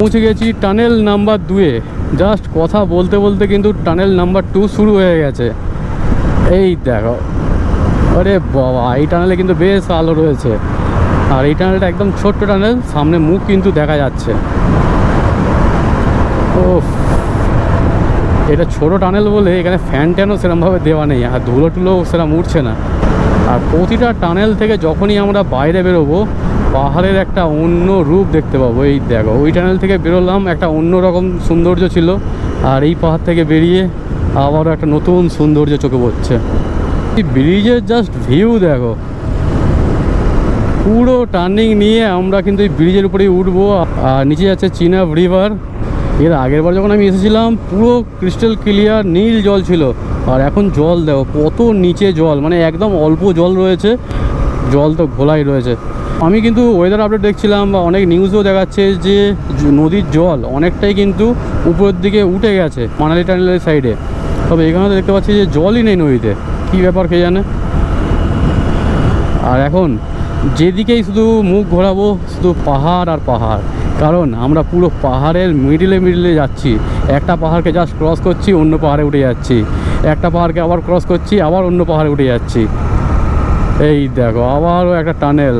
পৌঁছে গেছি tunnel number 2-এ। Just কথা বলতে বলতে কিন্তু টানেল নাম্বার 2 শুরু হয়ে গেছে। এই দেখো, আরে বাবা, এই টানেলে কিন্তু বেশ আলো রয়েছে। আর এই টানেলটা একদম ছোট্ট টানেল, সামনে মুখ কিন্তু দেখা যাচ্ছে। ও, এটা ছোট টানেল বলে এখানে ফ্যান ট্যানও সেরকমভাবে দেওয়া নেই, আর ধুলো টুলোও সেরকম উঠছে না। আর প্রতিটা টানেল থেকে যখনই আমরা বাইরে বেরোবো, পাহাড়ের একটা অন্য রূপ দেখতে পাবো। এই দেখো, ওই টানেল থেকে বেরোলাম, একটা অন্য রকম সৌন্দর্য ছিল, আর এই পাহাড় থেকে বেরিয়ে আবারও একটা নতুন সৌন্দর্য চোখে পড়ছে। এই ব্রিজের জাস্ট ভিউ দেখো, পুরো টার্নিং নিয়ে আমরা কিন্তু এই ব্রিজের উপরেই উঠবো। আর নিচে যাচ্ছে চিনাব রিভার। এর আগের বার যখন আমি এসেছিলাম পুরো ক্রিস্টাল ক্লিয়ার নীল জল ছিল, আর এখন জল দেখো কত নিচে জল, মানে একদম অল্প জল রয়েছে, জল তো ঘোলাই রয়েছে। আমি কিন্তু ওয়েদার আপডেট দেখছিলাম বা অনেক নিউজও দেখাচ্ছে যে নদীর জল অনেকটাই কিন্তু উপরের দিকে উঠে গেছে মানালি টানেলের সাইডে। তবে এখানে দেখতে পাচ্ছি যে জলই নেই নদীতে, কী ব্যাপার কে জানে। আর এখন যেদিকেই শুধু মুখ ঘোরাবো শুধু পাহাড় আর পাহাড়, কারণ আমরা পুরো পাহাড়ের মিডিলে যাচ্ছি। একটা পাহাড়কে জাস্ট ক্রস করছি, অন্য পাহাড়ে উঠে যাচ্ছি, একটা পাহাড়কে আবার ক্রস করছি, আবার অন্য পাহাড়ে উঠে যাচ্ছি। এই দেখো, আবারও একটা টানেল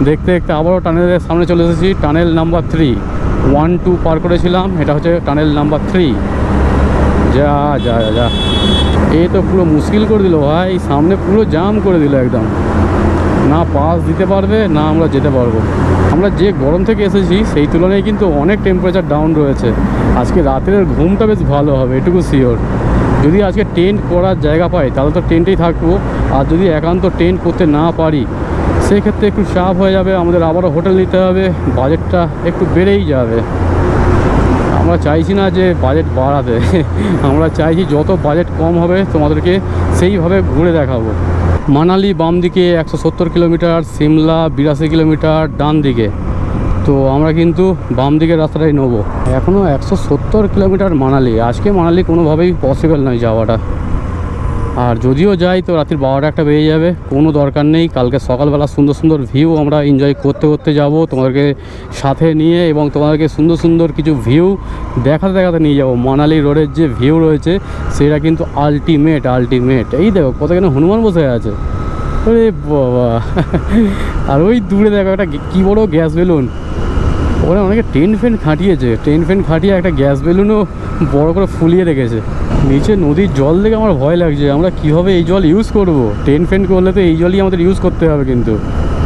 দেখতে দেখতে আবারও টানেলের সামনে চলে এসেছি। টানেল নাম্বার 3, 1, 2 পার করেছিলাম, এটা হচ্ছে টানেল নাম্বার 3। যা যা যা, এই তো পুরো মুশকিল করে দিল ভাই, সামনে পুরো জাম করে দিল একদম, না পাস দিতে পারবে না আমরা যেতে পারবো। আমরা যে গরম থেকে এসেছি সেই তুলনায় কিন্তু অনেক টেম্পারেচার ডাউন রয়েছে। আজকে রাতের ঘুমটা বেশ ভালো হবে, এটুকু শিওর। যদি আজকে টেন্ট করার জায়গা পাই তাহলে তো টেন্টেই থাকবো, আর যদি একান্ত টেন্ট করতে না পারি সেক্ষেত্রে একটু চাপ হয়ে যাবে, আমাদের আবারও হোটেল নিতে হবে, বাজেটটা একটু বেড়েই যাবে। আমরা চাইছি না যে বাজেট বাড়াতে, আমরা চাইছি যত বাজেট কম হবে তোমাদেরকে সেইভাবে ঘুরে দেখাবো। মানালি বাম দিকে 170 কিলোমিটার, সিমলা 82 কিলোমিটার ডান দিকে। তো আমরা কিন্তু বাম দিকের রাস্তাটাই নেবো। এখনও 170 কিলোমিটার মানালি, আজকে মানালি কোনোভাবেই পসিবল নয় যাওয়াটা। আর যদিও যাই তো রাত্রির 12টা একটা বেজে যাবে, কোনো দরকার নেই। কালকে সকালবেলা সুন্দর সুন্দর ভিউ আমরা এনজয় করতে করতে যাব তোমাদেরকে সাথে নিয়ে, এবং তোমাদেরকে সুন্দর সুন্দর কিছু ভিউ দেখাতে দেখাতে নিয়ে যাব। মানালি রোডের যে ভিউ রয়েছে সেটা কিন্তু আলটিমেট। এই দেখো কতখানি হনুমান বসে আছে, আরে বাবা। আর ওই দূরে দেখো একটা কী বড় গ্যাস বেলুন, ওখানে অনেকে টেন্ট ফ্যান খাটিয়েছে, টেন্ট ফ্যান খাটিয়ে একটা গ্যাস বেলুনও বড় করে ফুলিয়ে রেখেছে। নিচে নদীর জল দেখে আমার ভয় লাগছে, আমরা কীভাবে এই জল ইউজ করব? টেন্ট ফ্যান করলে তো এই জলই আমাদের ইউজ করতে হবে কিন্তু।